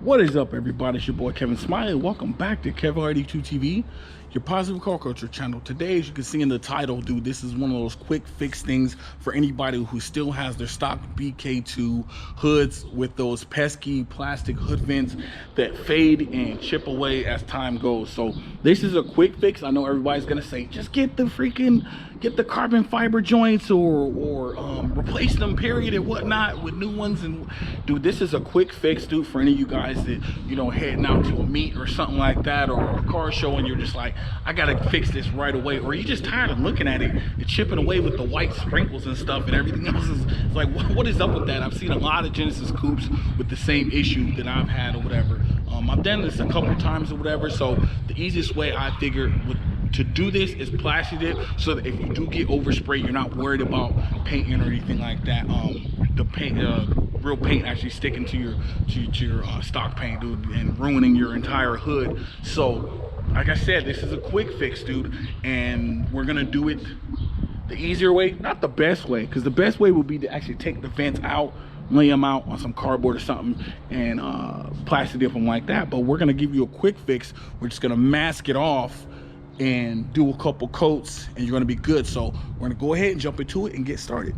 What is up, everybody? It's your boy Kevin Smiley. Welcome back to Kevin Hardy 2 TV, your positive car culture channel. Today, as you can see in the title, dude, this is one of those quick fix things for anybody who still has their stock BK2 hoods with those pesky plastic hood vents that fade and chip away as time goes. So this is a quick fix. I know everybody's gonna say, just get the carbon fiber joints or replace them, period, and whatnot, with new ones. And dude, this is a quick fix, dude, for any of you guys that, you know, heading out to a meet or something like that, or a car show, and you're just like, I gotta fix this right away, or you're just tired of looking at it and chipping away with the white sprinkles and stuff, and everything else is like, what is up with that? I've seen a lot of Genesis coupes with the same issue that I've had or whatever. I've done this a couple times or whatever, so the easiest way I figured to do this is plasti-dip, so that if you do get overspray, you're not worried about painting or anything like that. The paint, real paint actually sticking to your stock paint, dude, and ruining your entire hood. So like I said, this is a quick fix, dude, and we're gonna do it the easier way, not the best way, because the best way would be to actually take the vents out, lay them out on some cardboard or something, and plasti-dip them like that. But we're gonna give you a quick fix. We're just gonna mask it off and do a couple coats, and you're gonna be good. So we're gonna go ahead and jump into it and get started.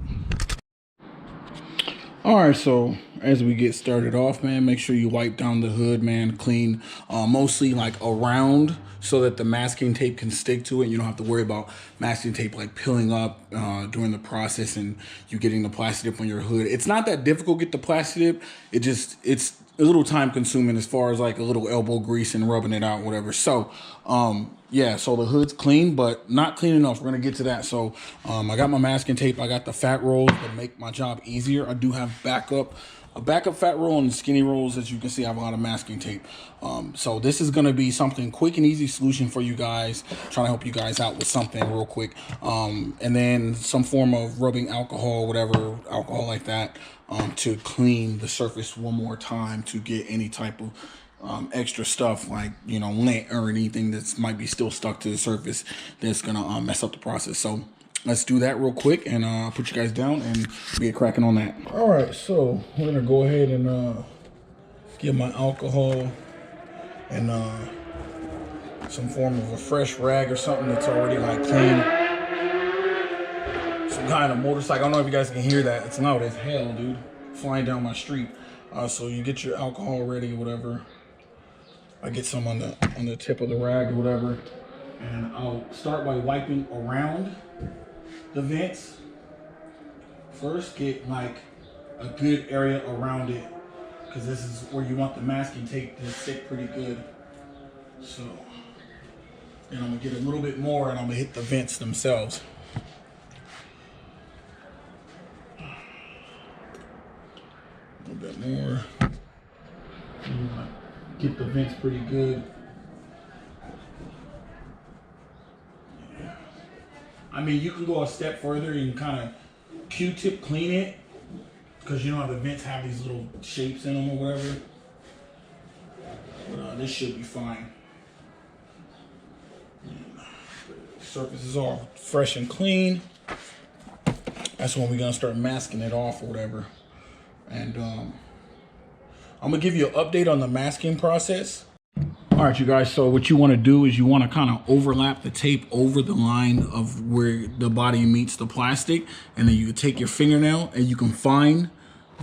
All right, so as we get started off, man, make sure you wipe down the hood, man, clean, mostly like around, so that the masking tape can stick to it. You don't have to worry about masking tape like peeling up during the process and you getting the plasti-dip on your hood. It's not that difficult to get the plasti-dip. It's a little time consuming as far as like a little elbow grease and rubbing it out, whatever. So yeah, so the hood's clean, but not clean enough. We're gonna get to that. So I got my masking tape. I got the fat rolls to make my job easier. I do have a backup fat roll and skinny rolls. As you can see, I have a lot of masking tape. So this is gonna be something quick and easy solution for you guys, trying to help you guys out with something real quick. And then some form of rubbing alcohol, whatever, alcohol like that, to clean the surface one more time to get any type of extra stuff, like, you know, lint or anything that's might be still stuck to the surface that's gonna mess up the process. So let's do that real quick, and I'll put you guys down and get cracking on that. All right, so we're gonna go ahead and get my alcohol and some form of a fresh rag or something that's already like clean. Some kind of motorcycle. I don't know if you guys can hear that. It's loud as hell, dude, flying down my street. So you get your alcohol ready or whatever. I get some on the tip of the rag or whatever, and I'll start by wiping around the vents. First, get like a good area around it, because this is where you want the masking tape to stick pretty good. So, and I'm gonna get a little bit more, and I'm gonna hit the vents themselves. A little bit more. Get the vents pretty good. Yeah. I mean, you can go a step further and kind of Q-tip clean it, because you know how the vents have these little shapes in them or whatever. But this should be fine. The surface is all fresh and clean. That's when we're gonna start masking it off or whatever. And I'm gonna give you an update on the masking process. All right, you guys, so what you wanna do is you wanna kinda overlap the tape over the line of where the body meets the plastic, and then you take your fingernail and you can find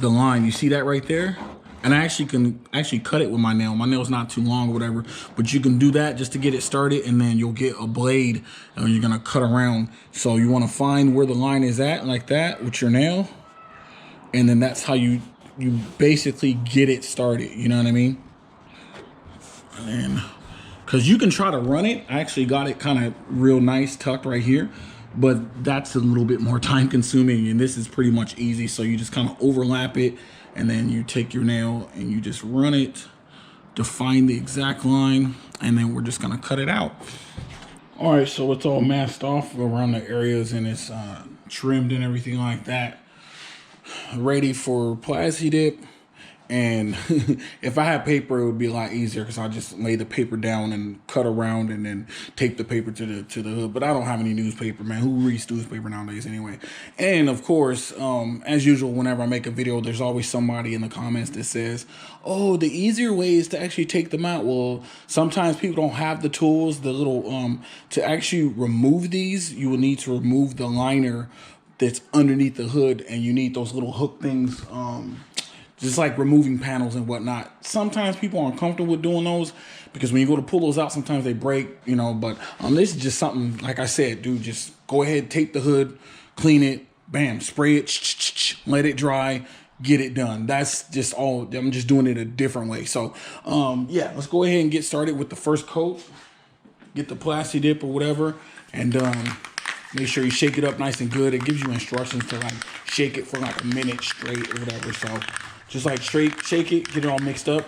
the line. You see that right there? And I actually can cut it with my nail. My nail's not too long or whatever, but you can do that just to get it started, and then you'll get a blade and you're gonna cut around. So you wanna find where the line is at, like that, with your nail, and then that's how you basically get it started, you know what I mean? And because you can try to run it, I actually got it kind of real nice tucked right here, but that's a little bit more time consuming, and this is pretty much easy. So you just kind of overlap it, and then you take your nail and you just run it to find the exact line, and then we're just gonna cut it out. All right, so it's all masked off around the areas, and it's trimmed and everything like that, ready for plasti-dip. And if I had paper, it would be a lot easier because I just lay the paper down and cut around and then tape the paper to the hood. But I don't have any newspaper, man. Who reads newspaper nowadays anyway? And of course, as usual, whenever I make a video, there's always somebody in the comments that says, "Oh, the easier way is to actually take them out." Well, sometimes people don't have the tools, the little to actually remove these. You will need to remove the liner that's underneath the hood, and you need those little hook things. Just like removing panels and whatnot. Sometimes people aren't comfortable with doing those because when you go to pull those out, sometimes they break, you know. But this is just something, like I said, dude, just go ahead, tape the hood, clean it, bam, spray it, let it dry, get it done. That's just all. I'm just doing it a different way. So, yeah, let's go ahead and get started with the first coat. Get the plasti-dip or whatever, and make sure you shake it up nice and good. It gives you instructions to like shake it for like a minute straight or whatever. So just like straight shake it, get it all mixed up.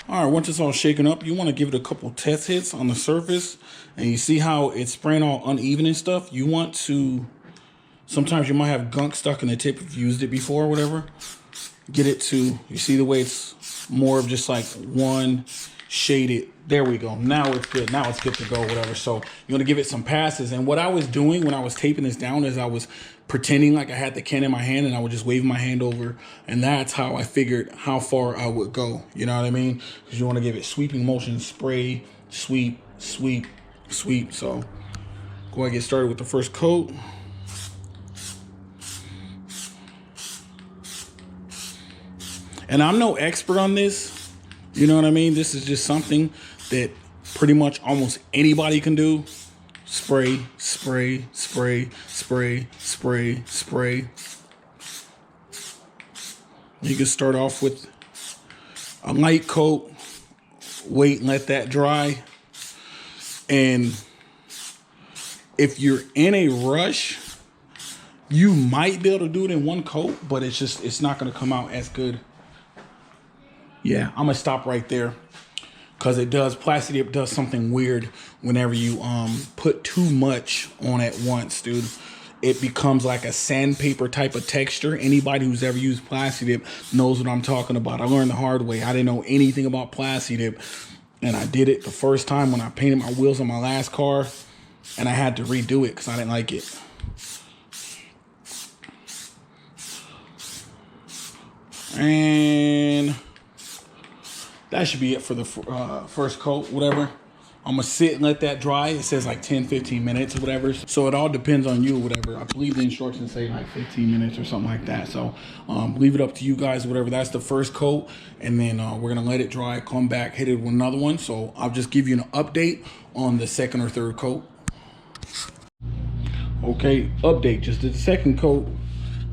All right, once it's all shaken up, you want to give it a couple test hits on the surface, and you see how it's spraying all uneven and stuff. You want to, sometimes you might have gunk stuck in the tip if you used it before or whatever. Get it to, you see the way it's more of just like one shaded. There we go. Now it's good. Now it's good to go, whatever. So you want to give it some passes. And what I was doing when I was taping this down is I was pretending like I had the can in my hand, and I would just wave my hand over, and that's how I figured how far I would go. You know what I mean? Because you want to give it sweeping motion, spray, sweep, sweep, sweep. So go ahead and get started with the first coat. And I'm no expert on this. You know what I mean? This is just something that pretty much almost anybody can do. Spray, spray, spray, spray, spray, spray. You can start off with a light coat, wait and let that dry. And if you're in a rush, you might be able to do it in one coat, but it's not going to come out as good. Yeah, I'm gonna stop right there because plasti-dip does something weird whenever you put too much on at once, dude. It becomes like a sandpaper type of texture. Anybody who's ever used plasti-dip knows what I'm talking about. I learned the hard way. I didn't know anything about plasti-dip, and I did it the first time when I painted my wheels on my last car, and I had to redo it because I didn't like it. And that should be it for the first coat, whatever. I'm going to sit and let that dry. It says like 10, 15 minutes or whatever. So it all depends on you, whatever. I believe the instructions say like 15 minutes or something like that. So leave it up to you guys, whatever. That's the first coat. And then we're going to let it dry, come back, hit it with another one. So I'll just give you an update on the second or third coat. Okay, update. Just did the second coat.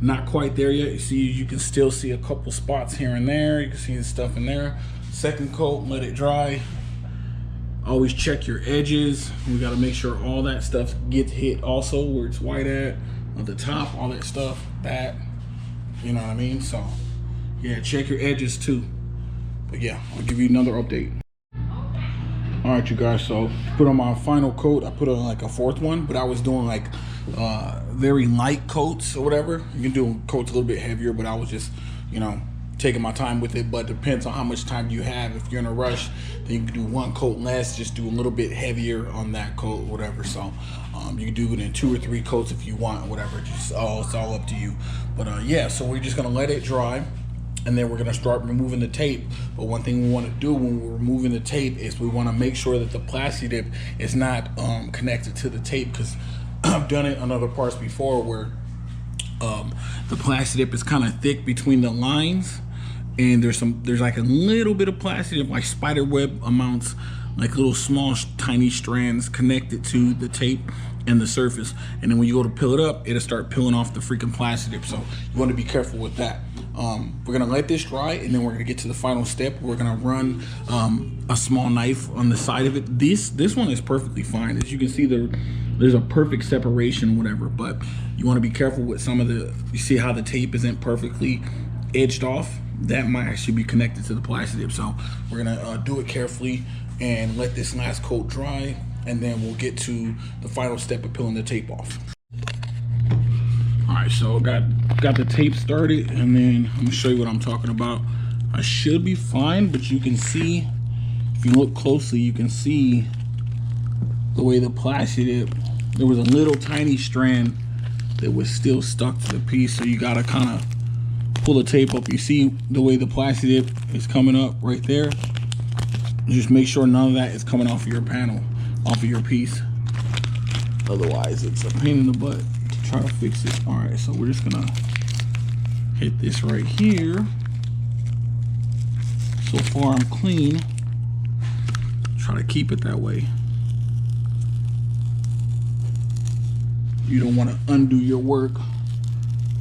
Not quite there yet. You see, you can still see a couple spots here and there. You can see the stuff in there. Second coat, let it dry. Always check your edges. We got to make sure all that stuff gets hit also where it's white at the top, all that stuff, that, you know what I mean? So yeah, check your edges too. But yeah, I'll give you another update. All right, you guys, so put on my final coat. I put on like a fourth one, but I was doing like very light coats or whatever. You can do coats a little bit heavier, but I was just, you know, taking my time with it. But depends on how much time you have. If you're in a rush, then you can do one coat less, just do a little bit heavier on that coat, whatever. So you can do it in 2 or 3 coats if you want, whatever. Just it's all up to you. But yeah, so we're just gonna let it dry, and then we're gonna start removing the tape. But one thing we want to do when we're removing the tape is we want to make sure that the plasti-dip is not connected to the tape, because I've done it on other parts before where the plasti-dip is kind of thick between the lines, and there's like a little bit of plasti-dip, like spider web amounts, like little small tiny strands connected to the tape and the surface. And then when you go to peel it up, it'll start peeling off the freaking plasti-dip. So you want to be careful with that. We're gonna let this dry, and then we're gonna get to the final step. We're gonna run a small knife on the side of it. This one is perfectly fine. As you can see, there's a perfect separation, whatever, but you want to be careful with some of the, you see how the tape isn't perfectly edged off? That might actually be connected to the plasti-dip. So we're gonna do it carefully and let this last coat dry, and then we'll get to the final step of peeling the tape off. All right, right, so got the tape started, and then I'm gonna show you what I'm talking about. I should be fine, but you can see, if you look closely, you can see the way the plasti-dip, there was a little tiny strand that was still stuck to the piece, so you gotta kind of pull the tape up. You see the way the plasti-dip is coming up right there? Just make sure none of that is coming off of your panel, off of your piece. Otherwise, it's a pain in the butt to try to fix it. All right, so we're just gonna hit this right here. So far, I'm clean. Try to keep it that way. You don't want to undo your work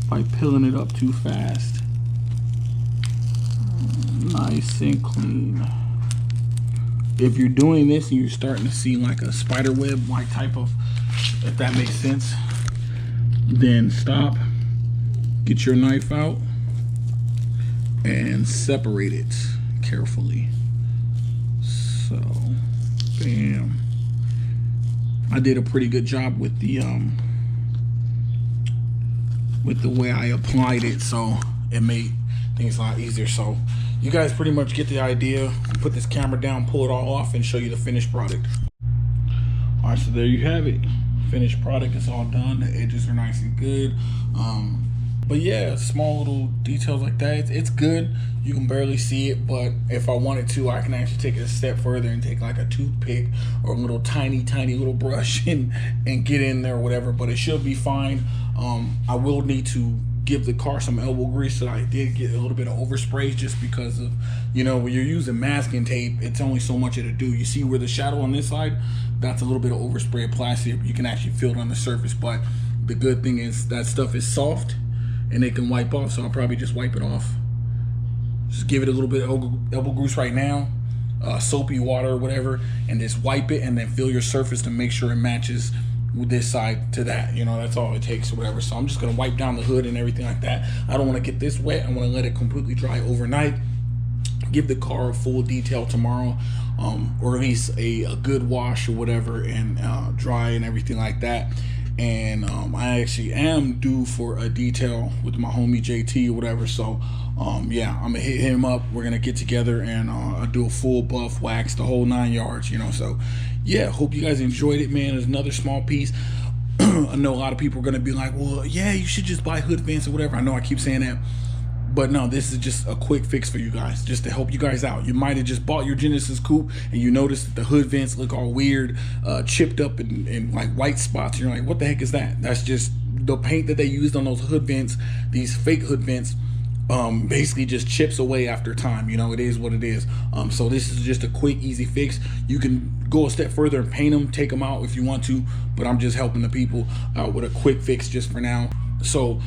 by peeling it up too fast. Nice and clean. If you're doing this and you're starting to see like a spider web like type of, if that makes sense, then stop, get your knife out and separate it carefully. So bam. I did a pretty good job with the way I applied it, so it made things a lot easier. So you guys pretty much get the idea. I'll put this camera down, pull it all off, and show you the finished product. All right, so there you have it. Finished product is all done. The edges are nice and good. But yeah, small little details like that, it's good. You can barely see it, but if I wanted to, I can actually take it a step further and take like a toothpick or a little tiny little brush and get in there or whatever, but it should be fine. I will need to give the car some elbow grease, so I did get a little bit of overspray, just because of, you know, when you're using masking tape, it's only so much it'll do. You see where the shadow on this side, that's a little bit of overspray of plastic. You can actually feel it on the surface, but the good thing is that stuff is soft and it can wipe off, so I'll probably just wipe it off. Just give it a little bit of elbow grease right now, soapy water or whatever, and just wipe it, and then feel your surface to make sure it matches with this side to that. You know, that's all it takes or whatever. So I'm just gonna wipe down the hood and everything like that. I don't want to get this wet. I want to let it completely dry overnight, give the car a full detail tomorrow, or at least a good wash or whatever, and dry and everything like that. And I actually am due for a detail with my homie JT or whatever. So yeah, I'm gonna hit him up. We're gonna get together and do a full buff, wax, the whole 9 yards, you know. So yeah, hope you guys enjoyed it, man. There's another small piece. I know a lot of people are gonna be like, well, yeah, you should just buy hood vents or whatever. I know I keep saying that, but no, this is just a quick fix for you guys, just to help you guys out. You might have just bought your Genesis Coupe and you noticed that the hood vents look all weird, chipped up and like white spots. You're like, what the heck is that? That's just the paint that they used on those hood vents, these fake hood vents. Basically just chips away after time. You know, it is what it is. So this is just a quick, easy fix. You can go a step further and paint them, take them out if you want to, but I'm just helping the people out with a quick fix just for now. So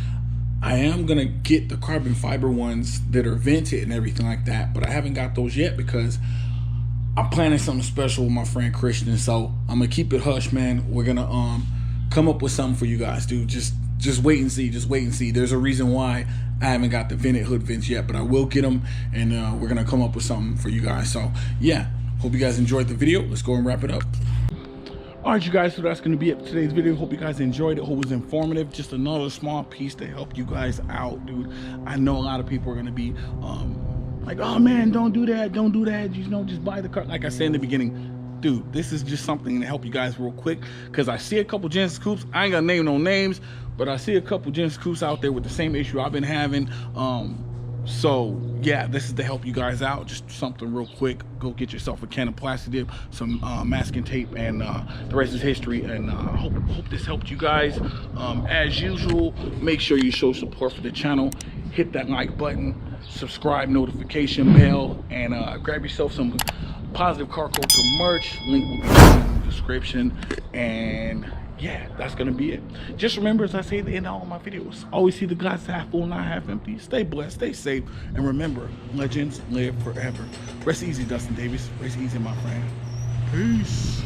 I am gonna get the carbon fiber ones that are vented and everything like that, but I haven't got those yet because I'm planning something special with my friend Christian. So I'm gonna keep it hush, man. We're gonna come up with something for you guys, dude. Just wait and see. Just wait and see. There's a reason why I haven't got the vented hood vents yet, but I will get them, and we're gonna come up with something for you guys. So yeah, hope you guys enjoyed the video. Let's go and wrap it up. All right, you guys, so that's going to be it for today's video. Hope you guys enjoyed it. Hope it was informative. Just another small piece to help you guys out, dude. I know a lot of people are going to be like, oh man, don't do that, you know, just buy the car. Like I said in the beginning, dude, this is just something to help you guys real quick, because I see a couple Genesis Coupes. I ain't gonna name no names, but I see a couple Genesis Coupes out there with the same issue I've been having. So yeah, this is to help you guys out. Just something real quick. Go get yourself a can of plasti-dip, some masking tape, and the rest is history. And hope this helped you guys. As usual, make sure you show support for the channel. Hit that like button, subscribe, notification bell, and grab yourself some Positive Car Culture merch. Link will be in the description. And yeah, that's gonna be it. Just remember, as I say at the end of all my videos, always see the glass half full, not half empty. Stay blessed, stay safe, and remember, legends live forever. Rest easy, Dustin Davis. Rest easy, my friend. Peace.